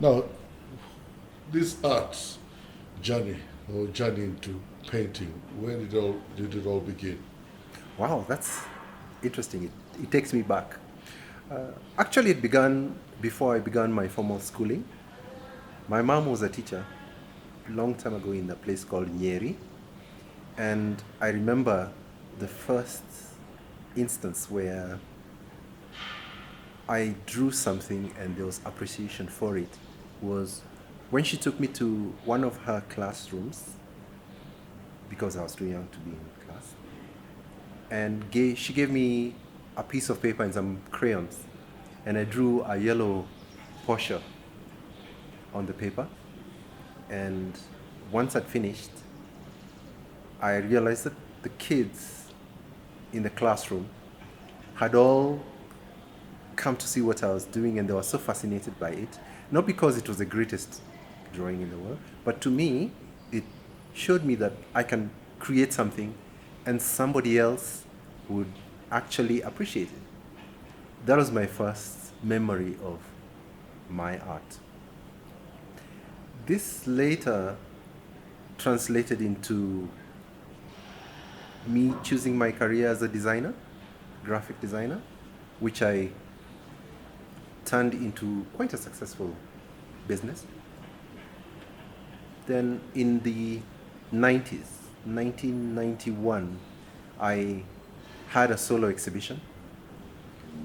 Now, this arts journey or journey into painting, where did it all begin? Wow, that's interesting. It takes me back. Actually, it began before I began my formal schooling. My mom was a teacher a long time ago in a place called Nyeri. And I remember the first instance where I drew something and there was appreciation for it was when she took me to one of her classrooms because I was too young to be in class. And she gave me a piece of paper and some crayons. And I drew a yellow Porsche on the paper. And once I'd finished, I realized that the kids in the classroom had all come to see what I was doing and they were so fascinated by it. Not because it was the greatest drawing in the world, but to me, it showed me that I can create something and somebody else would actually appreciate it. That was my first memory of my art. This later translated into me choosing my career as a designer, graphic designer, which I turned into quite a successful business. Then in the 90s, 1991, I had a solo exhibition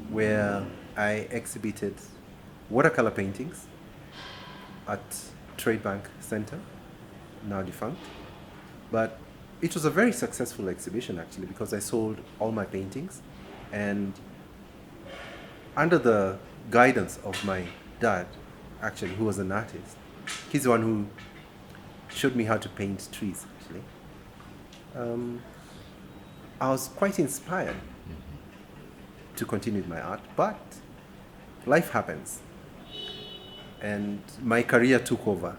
where I exhibited watercolor paintings at Trade Bank Center, now defunct. But it was a very successful exhibition actually because I sold all my paintings, and under the guidance of my dad, actually, who was an artist, he's the one who showed me how to paint trees actually. I was quite inspired to continue with my art, but life happens and my career took over,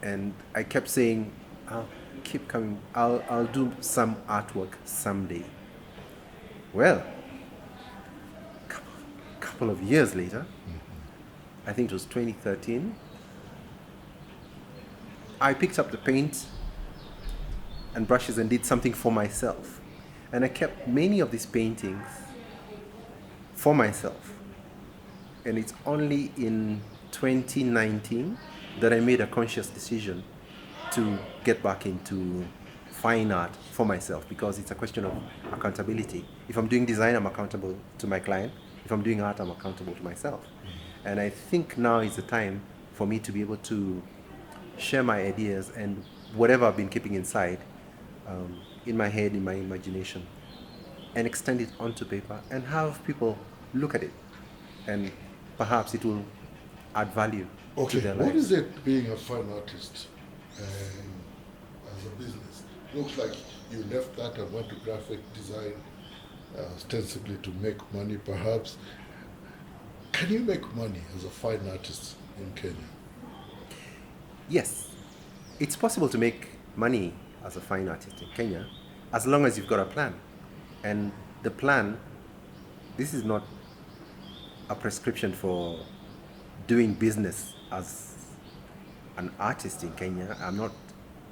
and I kept saying, I'll keep coming, I'll do some artwork someday. Well, couple of years later, I think it was 2013, I picked up the paint and brushes and did something for myself. And I kept many of these paintings for myself. And it's only in 2019 that I made a conscious decision to get back into fine art for myself, because it's a question of accountability. If I'm doing design, I'm accountable to my client. If I'm doing art, I'm accountable to myself. And I think now is the time for me to be able to share my ideas and whatever I've been keeping inside, in my head, in my imagination, and extend it onto paper and have people look at it. And perhaps it will add value to Okay, their what is lives. it being a fine artist as a business? Looks like you left that and went to graphic design ostensibly to make money, perhaps. Can you make money as a fine artist in Kenya? Yes, it's possible to make money as a fine artist in Kenya as long as you've got a plan. And the plan, this is not a prescription for doing business as an artist in Kenya. I'm not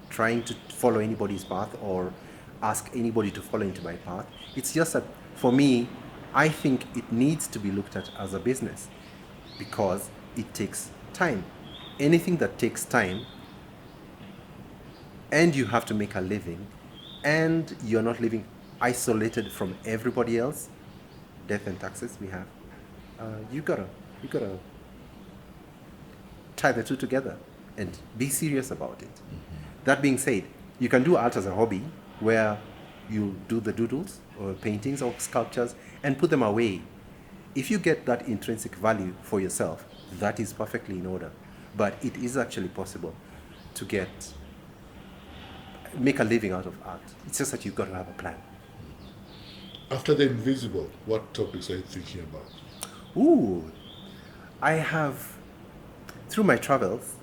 trying to follow anybody's path or ask anybody to follow into my path. It's just that for me, I think it needs to be looked at as a business because it takes time. Anything that takes time and you have to make a living and you're not living isolated from everybody else, death and taxes we have, you gotta tie the two together and be serious about it. That being said, you can do art as a hobby where you do the doodles or paintings or sculptures and put them away. If you get that intrinsic value for yourself, that is perfectly in order. But it is actually possible to make a living out of art. It's just that you've got to have a plan. After the invisible, what topics are you thinking about? Ooh, I have, through my travels,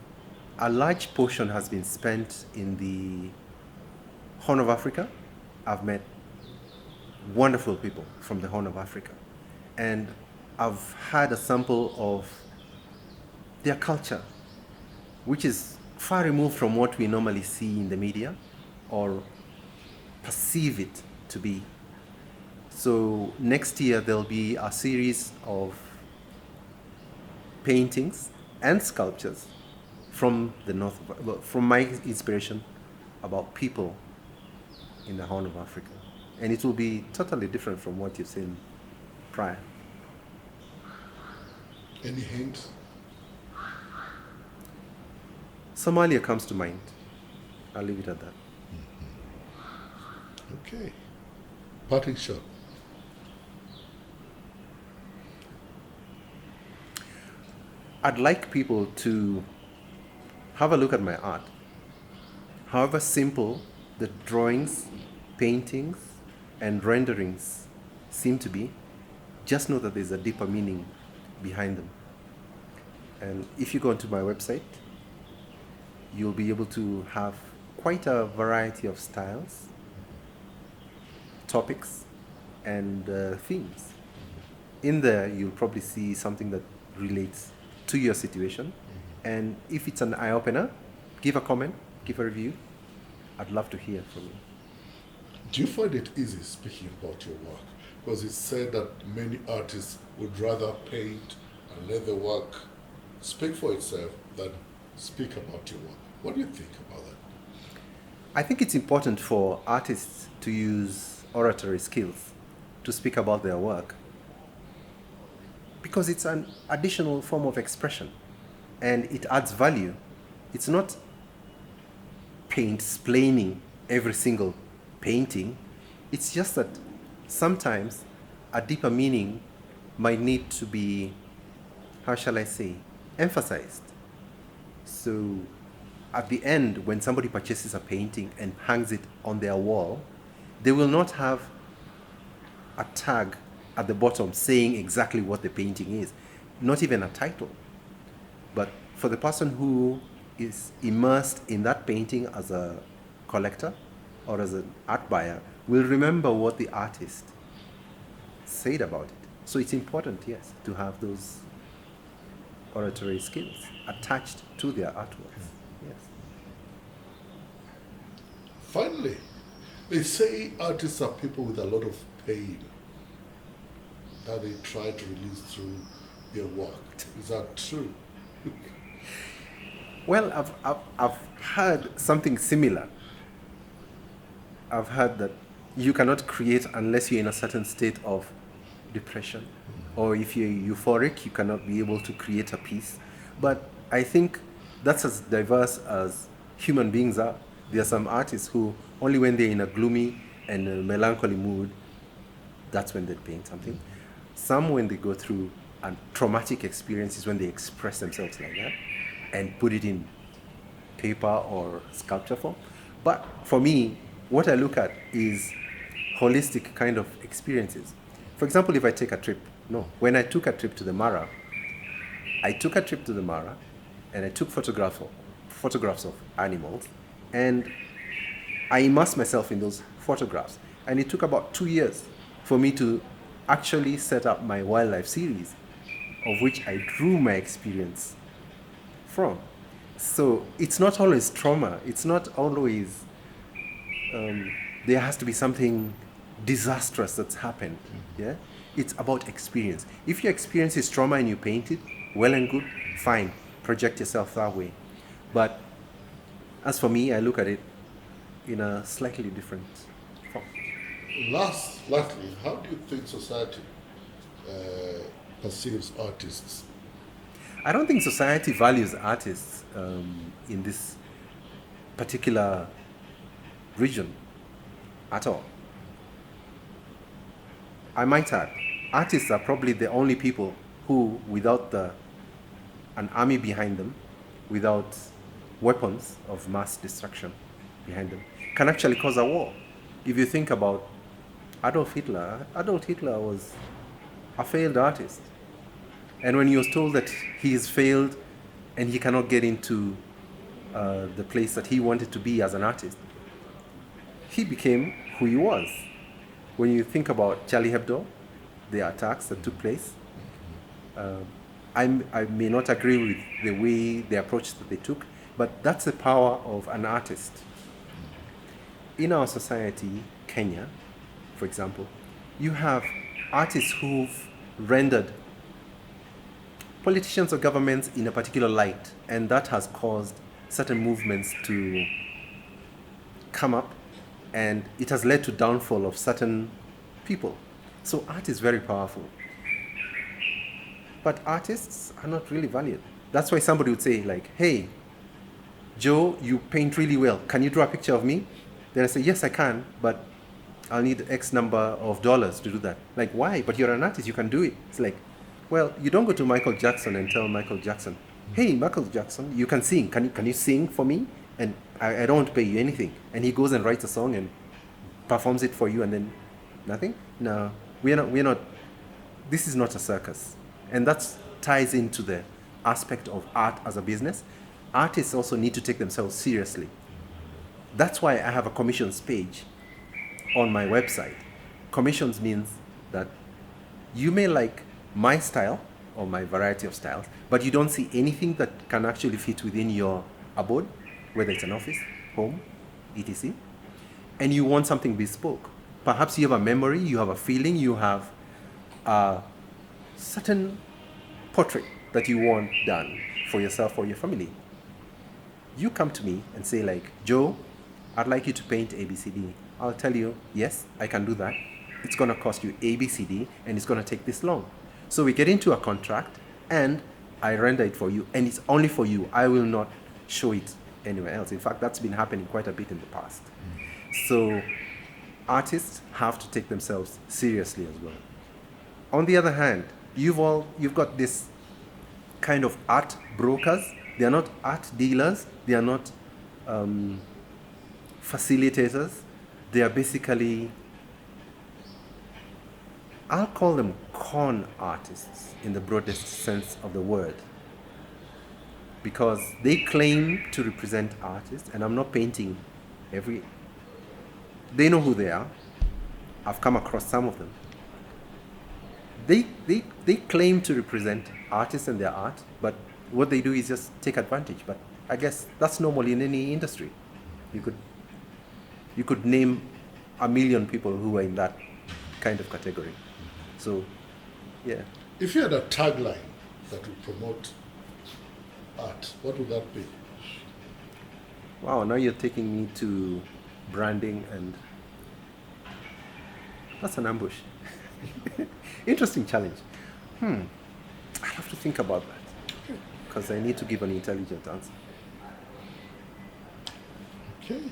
a large portion has been spent in the Horn of Africa. I've met wonderful people from the Horn of Africa. And I've had a sample of their culture, which is far removed from what we normally see in the media or perceive it to be. So next year there'll be a series of paintings and sculptures from the north, from my inspiration about people in the Horn of Africa. And it will be totally different from what you've seen prior. Any hints? Somalia comes to mind. I'll leave it at that. Okay. Parting shot. I'd like people to have a look at my art. However simple the drawings, paintings, and renderings seem to be, just know that there's a deeper meaning behind them. And if you go onto my website, you'll be able to have quite a variety of styles, topics, and themes. In there, you'll probably see something that relates to your situation. And if it's an eye-opener, give a comment, give a review. I'd love to hear from you. Do you find it easy speaking about your work? Because it's said that many artists would rather paint and let the work speak for itself than speak about your work. What do you think about that? I think it's important for artists to use oratory skills to speak about their work because it's an additional form of expression and it adds value. It's not paint-splaining every single painting. It's just that sometimes a deeper meaning might need to be, how shall I say, emphasized. So at the end, when somebody purchases a painting and hangs it on their wall, they will not have a tag at the bottom saying exactly what the painting is, not even a title. But for the person who is immersed in that painting as a collector or as an art buyer, will remember what the artist said about it. So it's important, yes, to have those oratory skills attached to their artworks. Yes. Finally, they say artists are people with a lot of pain that they try to release through their work. Is that true? Well, I've heard something similar. I've heard that you cannot create unless you're in a certain state of depression. Or if you're euphoric, you cannot be able to create a piece. But I think that's as diverse as human beings are. There are some artists who, only when they're in a gloomy and a melancholy mood, that's when they paint something. Some, when they go through a traumatic experience, is when they express themselves like that and put it in paper or sculpture form. But for me, what I look at is holistic kind of experiences. For example, if I take a trip, when I took a trip to the Mara, and I took photographs of animals, and I immersed myself in those photographs. And it took about 2 years for me to actually set up my wildlife series, of which I drew my experience from. So it's not always trauma. It's not always, there has to be something disastrous that's happened. Yeah? It's about experience. If your experience is trauma and you paint it, well and good, fine. Project yourself that way. But as for me, I look at it in a slightly different form. Lastly, how do you think society perceives artists? I don't think society values artists in this particular region at all. I might add, artists are probably the only people who, without an army behind them, without weapons of mass destruction behind them, can actually cause a war. If you think about Adolf Hitler was a failed artist. And when he was told that he has failed and he cannot get into the place that he wanted to be as an artist, he became who he was. When you think about Charlie Hebdo, the attacks that took place, I may not agree with the way, the approach that they took, but that's the power of an artist. In our society, Kenya, for example, you have artists who've rendered politicians or governments in a particular light, and that has caused certain movements to come up, and it has led to downfall of certain people. So art is very powerful. But artists are not really valued. That's why somebody would say, like, hey, Joe, you paint really well. Can you draw a picture of me? Then I say, yes, I can, but I'll need X number of dollars to do that. Like, why? But you're an artist, you can do it. It's like, well, you don't go to Michael Jackson and tell Michael Jackson, hey, Michael Jackson, you can sing. Can you sing for me? And I don't want to pay you anything. And he goes and writes a song and performs it for you, and then nothing? No, we're not, this is not a circus. And that ties into the aspect of art as a business. Artists also need to take themselves seriously. That's why I have a commissions page on my website. Commissions means that you may like my style or my variety of styles, but you don't see anything that can actually fit within your abode, whether it's an office, home, etc. And you want something bespoke. Perhaps you have a memory, you have a feeling, you have a certain portrait that you want done for yourself or your family. You come to me and say, like, Joe, I'd like you to paint ABCD. I'll tell you, yes, I can do that. It's going to cost you ABCD, and it's going to take this long. So we get into a contract, and I render it for you, and it's only for you. I will not show it anywhere else. In fact, that's been happening quite a bit in the past. So artists have to take themselves seriously as well. On the other hand, you've got this kind of art brokers. They are not art dealers. They are not facilitators. They are basically, I'll call them con artists in the broadest sense of the word, because they claim to represent artists, and I'm not painting they know who they are. I've come across some of them. They claim to represent artists and their art, but what they do is just take advantage. But I guess that's normal in any industry. You could name 1 million people who are in that kind of category. So, yeah. If you had a tagline that would promote art, what would that be? Wow, now you're taking me to branding, and that's an ambush. Interesting challenge. I'll have to think about that, because I need to give an intelligent answer. Okay.